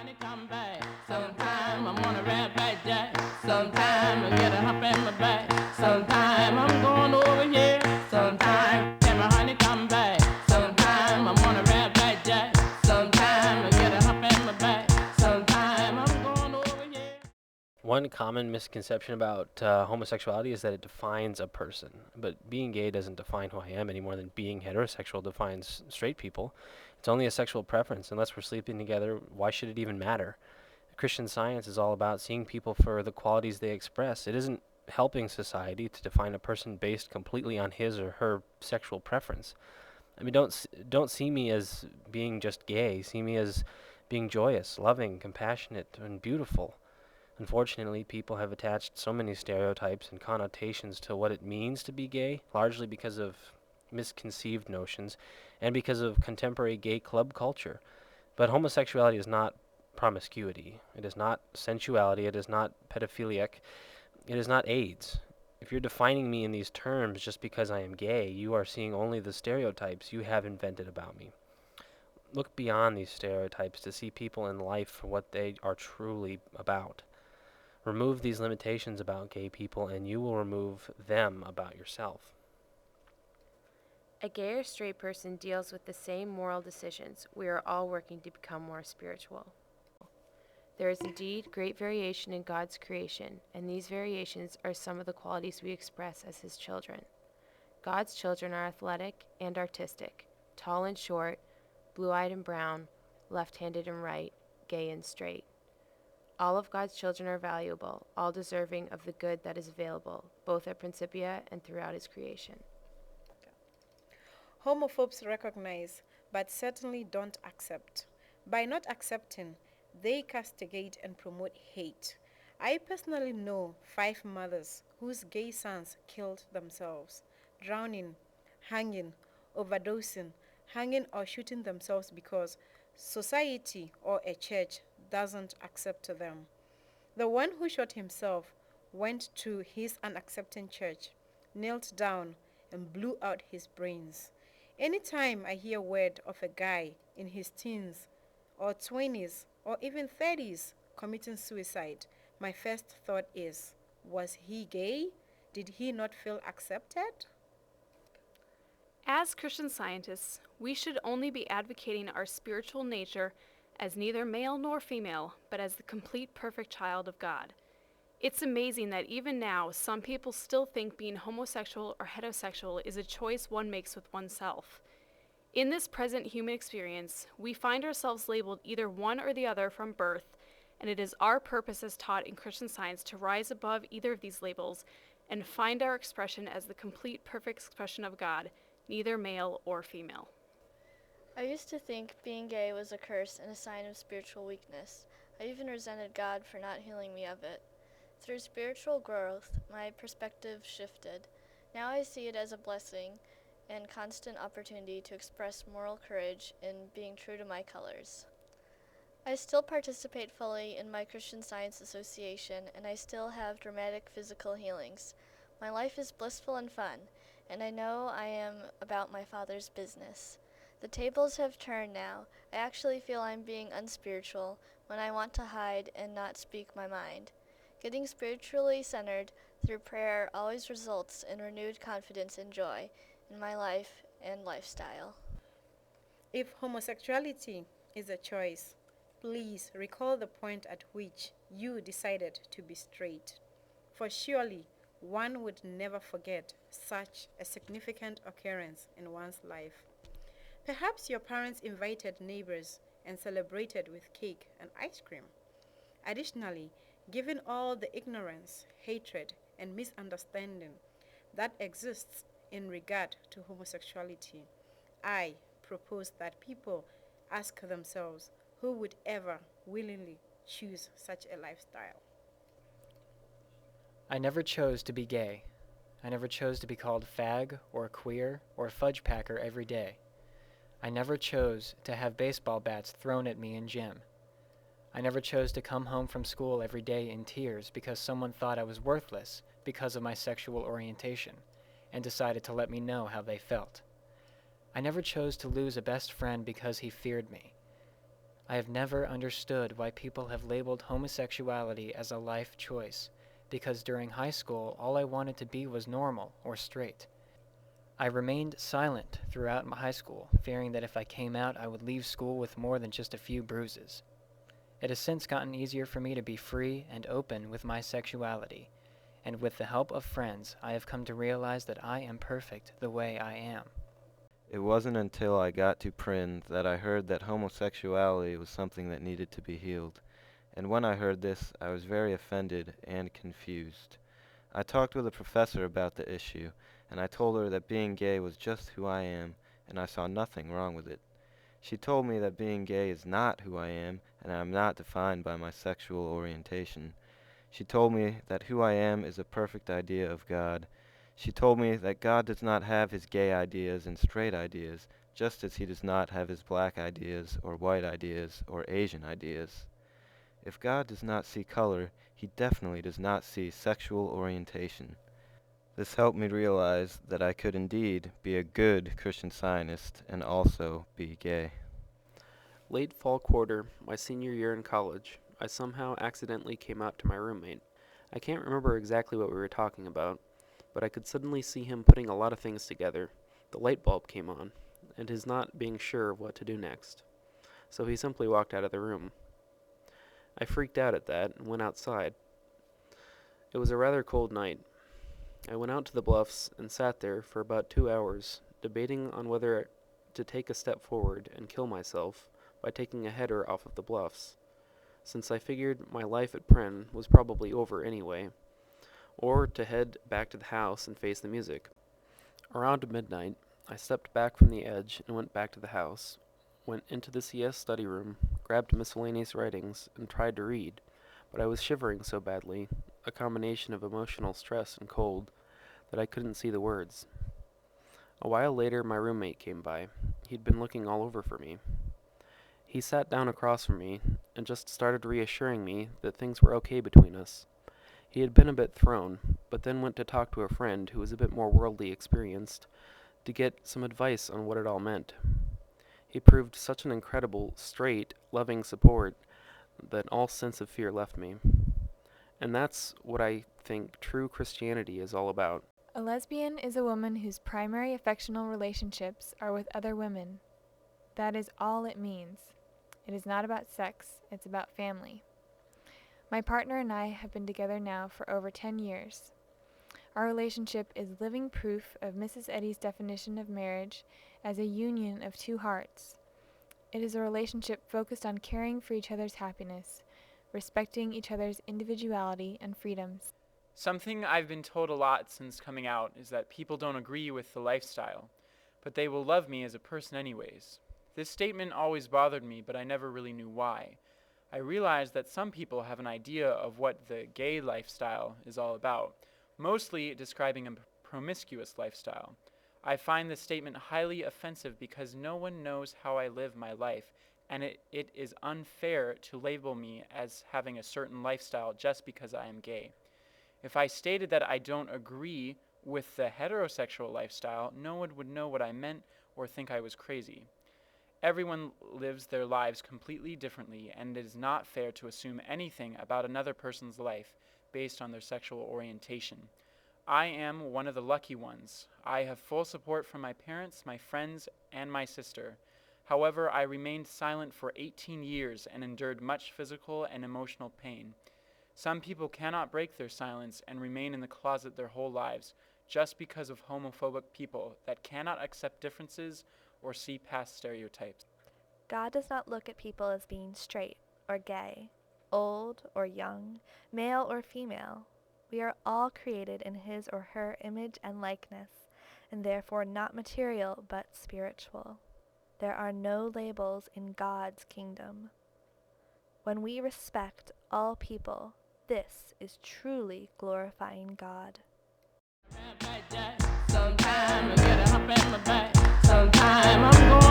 honey come back. Sometime I'm on a red back jack. Sometime I get a hump in my back. Sometime I'm going over here. Sometime can my honey come back. Sometime I'm on a red back jack. Sometime I get a hump in my back. Sometime I'm going over here. One common misconception about homosexuality is that it defines a person, but being gay doesn't define who I am any more than being heterosexual defines straight people. It's only a sexual preference. Unless we're sleeping together, why should it even matter? Christian Science is all about seeing people for the qualities they express. It isn't helping society to define a person based completely on his or her sexual preference. I mean, don't see me as being just gay. See me as being joyous, loving, compassionate, and beautiful. Unfortunately, people have attached so many stereotypes and connotations to what it means to be gay, largely because of misconceived notions and because of contemporary gay club culture. But homosexuality is not promiscuity. It is not sensuality. It is not pedophiliac. It is not AIDS. If you're defining me in these terms just because I am gay, you are seeing only the stereotypes you have invented about me. Look beyond these stereotypes to see people in life for what they are truly about. Remove these limitations about gay people, and you will remove them about yourself. A gay or straight person deals with the same moral decisions. We are all working to become more spiritual. There is indeed great variation in God's creation, and these variations are some of the qualities we express as His children. God's children are athletic and artistic, tall and short, blue-eyed and brown, left-handed and right, gay and straight. All of God's children are valuable, all deserving of the good that is available, both at Principia and throughout His creation. Homophobes recognize, but certainly don't accept. By not accepting, they castigate and promote hate. I personally know 5 mothers whose gay sons killed themselves, drowning, hanging, overdosing, hanging or shooting themselves because society or a church doesn't accept them. The one who shot himself went to his unaccepting church, knelt down, and blew out his brains. Anytime I hear word of a guy in his teens or 20s or even 30s committing suicide, my first thought is, was he gay? Did he not feel accepted? As Christian Scientists, we should only be advocating our spiritual nature as neither male nor female, but as the complete perfect child of God. It's amazing that even now, some people still think being homosexual or heterosexual is a choice one makes with oneself. In this present human experience, we find ourselves labeled either one or the other from birth, and it is our purpose as taught in Christian Science to rise above either of these labels and find our expression as the complete perfect expression of God, neither male or female. I used to think being gay was a curse and a sign of spiritual weakness. I even resented God for not healing me of it. Through spiritual growth, my perspective shifted. Now I see it as a blessing and constant opportunity to express moral courage in being true to my colors. I still participate fully in my Christian Science Association, and I still have dramatic physical healings. My life is blissful and fun, and I know I am about my Father's business. The tables have turned now. I actually feel I'm being unspiritual when I want to hide and not speak my mind. Getting spiritually centered through prayer always results in renewed confidence and joy in my life and lifestyle. If homosexuality is a choice, please recall the point at which you decided to be straight. For surely one would never forget such a significant occurrence in one's life. Perhaps your parents invited neighbors and celebrated with cake and ice cream. Additionally, given all the ignorance, hatred, and misunderstanding that exists in regard to homosexuality, I propose that people ask themselves who would ever willingly choose such a lifestyle. I never chose to be gay. I never chose to be called fag or queer or fudge packer every day. I never chose to have baseball bats thrown at me in gym. I never chose to come home from school every day in tears because someone thought I was worthless because of my sexual orientation and decided to let me know how they felt. I never chose to lose a best friend because he feared me. I have never understood why people have labeled homosexuality as a life choice, because during high school all I wanted to be was normal or straight. I remained silent throughout my high school, fearing that if I came out I would leave school with more than just a few bruises. It has since gotten easier for me to be free and open with my sexuality, and with the help of friends I have come to realize that I am perfect the way I am. It wasn't until I got to Prin that I heard that homosexuality was something that needed to be healed, and when I heard this I was very offended and confused. I talked with a professor about the issue, and I told her that being gay was just who I am, and I saw nothing wrong with it. She told me that being gay is not who I am, and I am not defined by my sexual orientation. She told me that who I am is a perfect idea of God. She told me that God does not have his gay ideas and straight ideas, just as he does not have his black ideas or white ideas or Asian ideas. If God does not see color, he definitely does not see sexual orientation. This helped me realize that I could indeed be a good Christian Scientist and also be gay. Late fall quarter, my senior year in college, I somehow accidentally came out to my roommate. I can't remember exactly what we were talking about, but I could suddenly see him putting a lot of things together. The light bulb came on, and his not being sure of what to do next. So he simply walked out of the room. I freaked out at that and went outside. It was a rather cold night. I went out to the bluffs and sat there for about 2 hours, debating on whether to take a step forward and kill myself by taking a header off of the bluffs, since I figured my life at Pren was probably over anyway, or to head back to the house and face the music. Around midnight, I stepped back from the edge and went back to the house, went into the CS study room, grabbed miscellaneous writings, and tried to read, but I was shivering so badly, a combination of emotional stress and cold, that I couldn't see the words. A while later, my roommate came by. He'd been looking all over for me. He sat down across from me and just started reassuring me that things were okay between us. He had been a bit thrown, but then went to talk to a friend who was a bit more worldly experienced to get some advice on what it all meant. He proved such an incredible, straight, loving support that all sense of fear left me. And that's what I think true Christianity is all about. A lesbian is a woman whose primary affectional relationships are with other women. That is all it means. It is not about sex, it's about family. My partner and I have been together now for over 10 years. Our relationship is living proof of Mrs. Eddy's definition of marriage as a union of two hearts. It is a relationship focused on caring for each other's happiness, respecting each other's individuality and freedoms. Something I've been told a lot since coming out is that people don't agree with the lifestyle, but they will love me as a person anyways. This statement always bothered me, but I never really knew why. I realized that some people have an idea of what the gay lifestyle is all about, mostly describing a promiscuous lifestyle. I find this statement highly offensive because no one knows how I live my life, and it is unfair to label me as having a certain lifestyle just because I am gay. If I stated that I don't agree with the heterosexual lifestyle, no one would know what I meant or think I was crazy. Everyone lives their lives completely differently, and it is not fair to assume anything about another person's life based on their sexual orientation. I am one of the lucky ones. I have full support from my parents, my friends, and my sister. However, I remained silent for 18 years and endured much physical and emotional pain. Some people cannot break their silence and remain in the closet their whole lives just because of homophobic people that cannot accept differences or see past stereotypes. God does not look at people as being straight or gay, old or young, male or female. We are all created in his or her image and likeness, and therefore not material but spiritual. There are no labels in God's kingdom. When we respect all people, this is truly glorifying God. Sometime I get a hump in my back. Sometime I'm going